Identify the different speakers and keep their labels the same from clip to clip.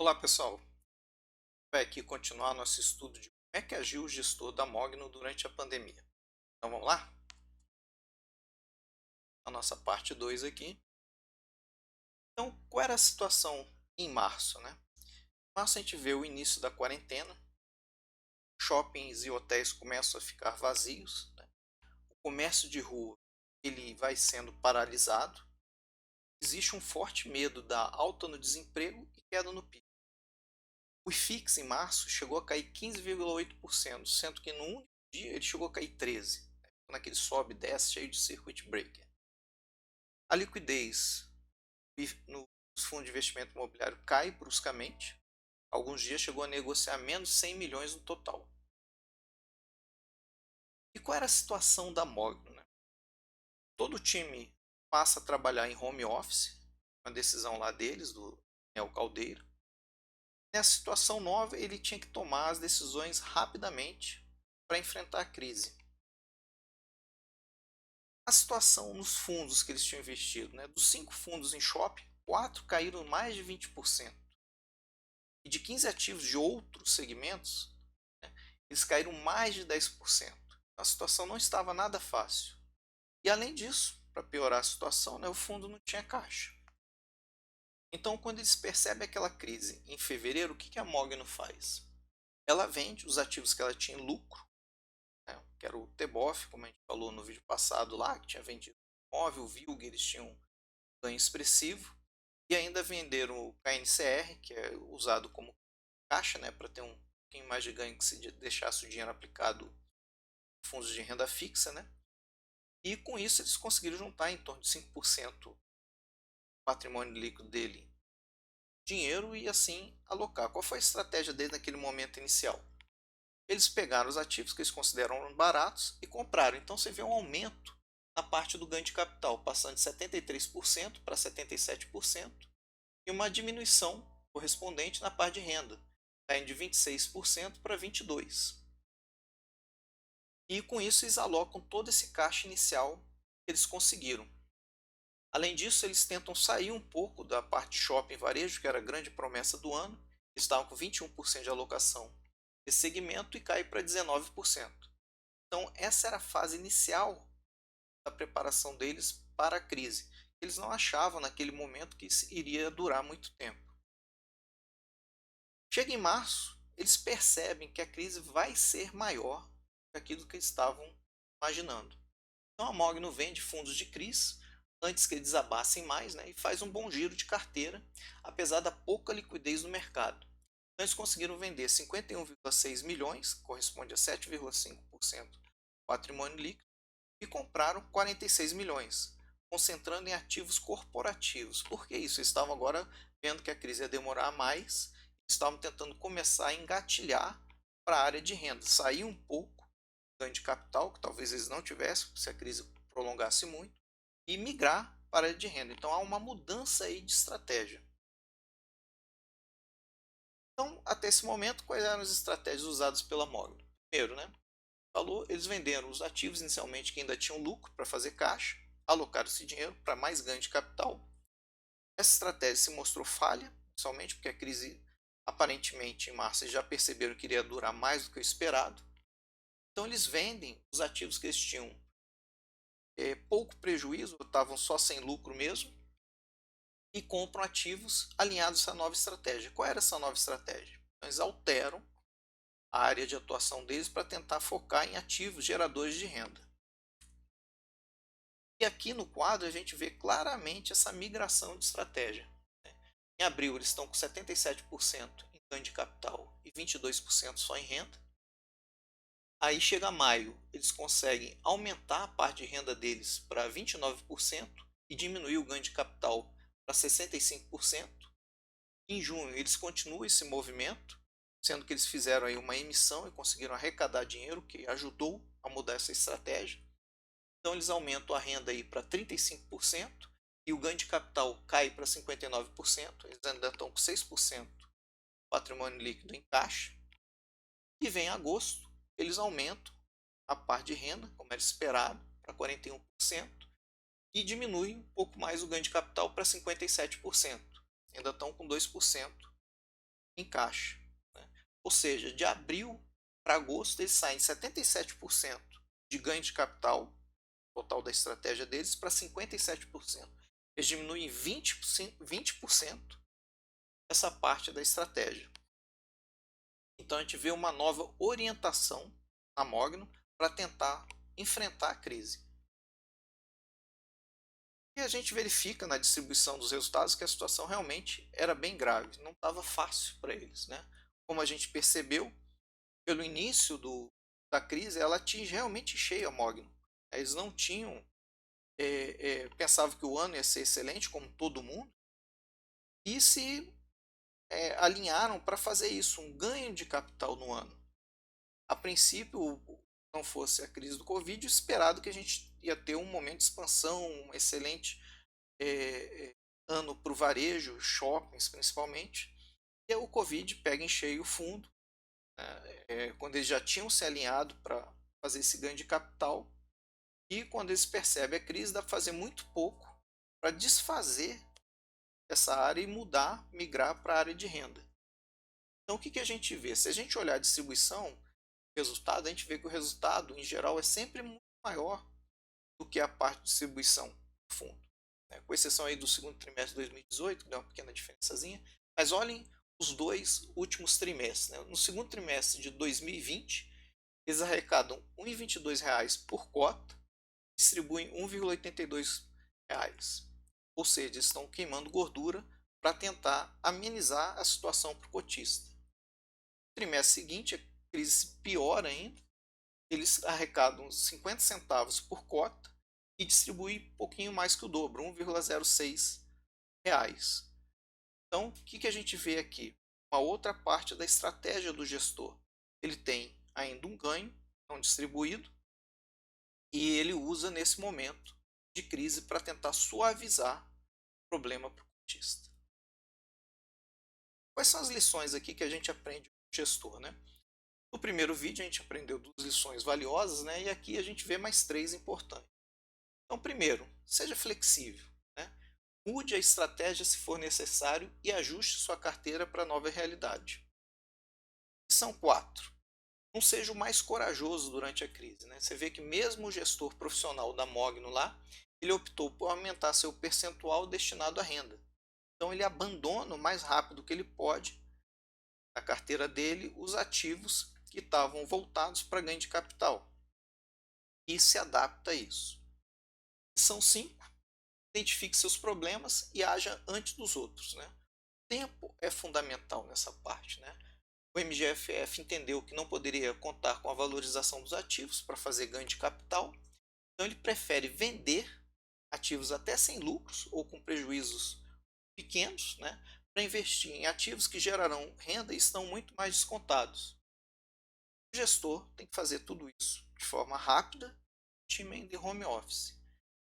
Speaker 1: Olá pessoal, vai aqui continuar nosso estudo de como é que agiu o gestor da Mogno durante a pandemia. Então vamos lá? A nossa parte 2 aqui. Então, qual era a situação em março, né? Em março a gente vê o início da quarentena, shoppings e hotéis começam a ficar vazios, né? O comércio de rua ele vai sendo paralisado, existe um forte medo da alta no desemprego e queda no PIB. O IFIX em março chegou a cair 15,8%, sendo que no único dia ele chegou a cair 13%, né? Naquele sobe e desce cheio de circuit breaker. A liquidez nos fundos de investimento imobiliário cai bruscamente. Alguns dias chegou a negociar menos 100 milhões no total. E qual era a situação da Mogno, né? Todo o time passa a trabalhar em home office, uma decisão lá deles, do Nel Caldeira. Nessa situação nova, ele tinha que tomar as decisões rapidamente para enfrentar a crise. A situação nos fundos que eles tinham investido, né? Dos 5 fundos em shopping, 4 caíram mais de 20%. E de 15 ativos de outros segmentos, né, eles caíram mais de 10%. A situação não estava nada fácil. E além disso, para piorar a situação, né, o fundo não tinha caixa. Então, quando eles percebem aquela crise em fevereiro, o que a Mogno faz? Ela vende os ativos que ela tinha em lucro, né, que era o Teboff, como a gente falou no vídeo passado lá, que tinha vendido o imóvel, o Vilg, eles tinham um ganho expressivo, e ainda venderam o KNCR, que é usado como caixa, né, para ter um pouquinho mais de ganho que se deixasse o dinheiro aplicado em fundos de renda fixa, né? E com isso eles conseguiram juntar em torno de 5% do patrimônio líquido dele dinheiro e assim alocar. Qual foi a estratégia desde naquele momento inicial? Eles pegaram os ativos que eles consideram baratos e compraram. Então você vê um aumento na parte do ganho de capital, passando de 73% para 77% e uma diminuição correspondente na parte de renda, caindo de 26% para 22%. E com isso eles alocam todo esse caixa inicial que eles conseguiram. Além disso, eles tentam sair um pouco da parte de shopping e varejo, que era a grande promessa do ano. Eles estavam com 21% de alocação desse segmento e cai para 19%. Então, essa era a fase inicial da preparação deles para a crise. Eles não achavam naquele momento que isso iria durar muito tempo. Chega em março, eles percebem que a crise vai ser maior do que aquilo que eles estavam imaginando. Então a Mogno vende fundos de CRIs antes que eles desabassem mais, né, e faz um bom giro de carteira, apesar da pouca liquidez no mercado. Então eles conseguiram vender 51,6 milhões, corresponde a 7,5% do patrimônio líquido, e compraram 46 milhões, concentrando em ativos corporativos. Por que isso? Eles estavam agora vendo que a crise ia demorar mais, estavam tentando começar a engatilhar para a área de renda, sair um pouco do ganho de capital, que talvez eles não tivessem se a crise prolongasse muito, e migrar para a área de renda. Então há uma mudança aí de estratégia. Então, até esse momento, quais eram as estratégias usadas pela Mogno? Primeiro, né, falou, eles venderam os ativos inicialmente que ainda tinham lucro para fazer caixa, alocaram esse dinheiro para mais ganho de capital. Essa estratégia se mostrou falha, somente porque a crise aparentemente em março eles já perceberam que iria durar mais do que o esperado. Então eles vendem os ativos que eles tinham pouco prejuízo, estavam só sem lucro mesmo, e compram ativos alinhados a essa nova estratégia. Qual era essa nova estratégia? Então, eles alteram a área de atuação deles para tentar focar em ativos geradores de renda. E aqui no quadro a gente vê claramente essa migração de estratégia. Em abril eles estão com 77% em ganho de capital e 22% só em renda. Aí chega maio, eles conseguem aumentar a parte de renda deles para 29% e diminuir o ganho de capital para 65%. Em junho eles continuam esse movimento, sendo que eles fizeram aí uma emissão e conseguiram arrecadar dinheiro, que ajudou a mudar essa estratégia. Então eles aumentam a renda aí para 35% e o ganho de capital cai para 59%. Eles ainda estão com 6% do patrimônio líquido em caixa. E vem agosto, eles aumentam a parte de renda, como era esperado, para 41% e diminui um pouco mais o ganho de capital para 57%. Ainda estão com 2% em caixa, né? Ou seja, de abril para agosto eles saem de 77% de ganho de capital total da estratégia deles para 57%. Eles diminuem 20% essa parte da estratégia. Então a gente vê uma nova orientação na Mogno para tentar enfrentar a crise. E a gente verifica na distribuição dos resultados que a situação realmente era bem grave, não estava fácil para eles, né? Como a gente percebeu, pelo início da crise, ela atinge realmente cheio a Mogno. Eles não tinham, pensavam que o ano ia ser excelente, como todo mundo, e se alinharam para fazer isso, um ganho de capital no ano. A princípio, não fosse a crise do Covid, esperado que a gente ia ter um momento de expansão, um excelente ano para o varejo, shoppings principalmente, e o Covid pega em cheio o fundo, né, quando eles já tinham se alinhado para fazer esse ganho de capital, e quando eles percebem a crise, dá para fazer muito pouco para desfazer essa área e migrar para a área de renda. Então o que a gente vê? Se a gente olhar a distribuição, resultado, a gente vê que o resultado, em geral, é sempre muito maior do que a parte de distribuição do fundo, né? Com exceção aí do segundo trimestre de 2018, que deu uma pequena diferençazinha, mas olhem os dois últimos trimestres, né? No segundo trimestre de 2020, eles arrecadam R$ 1,22 por cota, distribuem R$ 1,82, ou seja, eles estão queimando gordura para tentar amenizar a situação para o cotista. No trimestre seguinte, a crise piora ainda, eles arrecadam 50 centavos por cota e distribuem um pouquinho mais que o dobro, R$ 1,06. Então, o que a gente vê aqui? Uma outra parte da estratégia do gestor. Ele tem ainda um ganho não distribuído e ele usa nesse momento de crise para tentar suavizar o problema para o cotista. Quais são as lições aqui que a gente aprende com o gestor, né? No primeiro vídeo a gente aprendeu 2 lições valiosas, né? E aqui a gente vê mais 3 importantes. Então, primeiro, seja flexível, né? Mude a estratégia se for necessário e ajuste sua carteira para a nova realidade. Lição 4. Não seja o mais corajoso durante a crise, né? Você vê que mesmo o gestor profissional da Mogno lá, ele optou por aumentar seu percentual destinado à renda. Então ele abandona o mais rápido que ele pode na carteira dele os ativos que estavam voltados para ganho de capital e se adapta a isso. Lição 5. Identifique seus problemas e haja antes dos outros, né? O tempo é fundamental nessa parte, né? O MGFF entendeu que não poderia contar com a valorização dos ativos para fazer ganho de capital, então ele prefere vender ativos até sem lucros ou com prejuízos pequenos, né, para investir em ativos que gerarão renda e estão muito mais descontados. O gestor tem que fazer tudo isso de forma rápida, time de home office.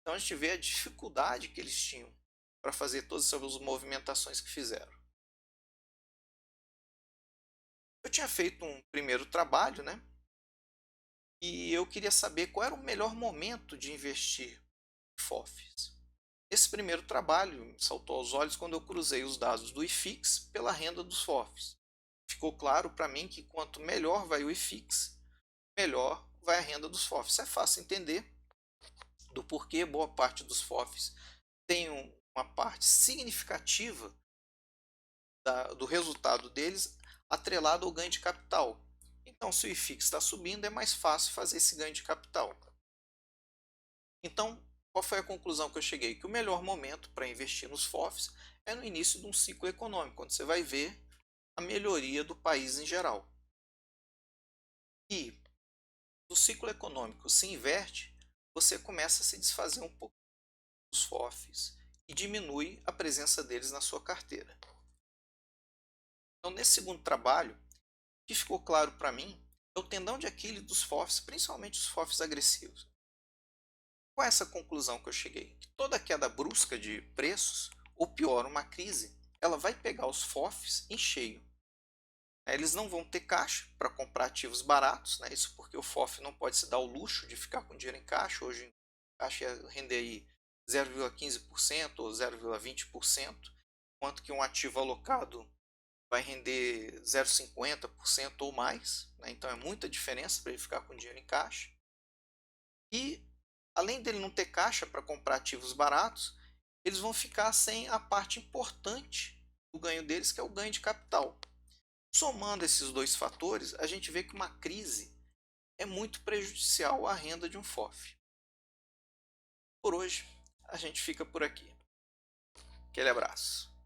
Speaker 1: Então a gente vê a dificuldade que eles tinham para fazer todas essas movimentações que fizeram. Eu tinha feito um primeiro trabalho, né? E eu queria saber qual era o melhor momento de investir em FOFs. Esse primeiro trabalho me saltou aos olhos quando eu cruzei os dados do IFIX pela renda dos FOFs. Ficou claro para mim que quanto melhor vai o IFIX, melhor vai a renda dos FOFs. É fácil entender do porquê boa parte dos FOFs tem uma parte significativa do resultado deles atrelado ao ganho de capital. Então, se o IFIX está subindo, é mais fácil fazer esse ganho de capital. Então, qual foi a conclusão que eu cheguei? Que o melhor momento para investir nos FOFs é no início de um ciclo econômico, quando você vai ver a melhoria do país em geral. E o ciclo econômico se inverte, você começa a se desfazer um pouco dos FOFs e diminui a presença deles na sua carteira. Então, nesse segundo trabalho, o que ficou claro para mim é o tendão de Aquiles dos FOFs, principalmente os FOFs agressivos. Qual é essa conclusão que eu cheguei? Que toda queda brusca de preços, ou pior, uma crise, ela vai pegar os FOFs em cheio. Eles não vão ter caixa para comprar ativos baratos, né? Isso porque o FOF não pode se dar o luxo de ficar com dinheiro em caixa. Hoje, caixa ia render aí 0,15% ou 0,20%, enquanto que um ativo alocado vai render 0,50% ou mais, né? Então é muita diferença para ele ficar com dinheiro em caixa. E além dele não ter caixa para comprar ativos baratos, eles vão ficar sem a parte importante do ganho deles, que é o ganho de capital. Somando esses dois fatores, a gente vê que uma crise é muito prejudicial à renda de um FOF. Por hoje, a gente fica por aqui. Aquele abraço.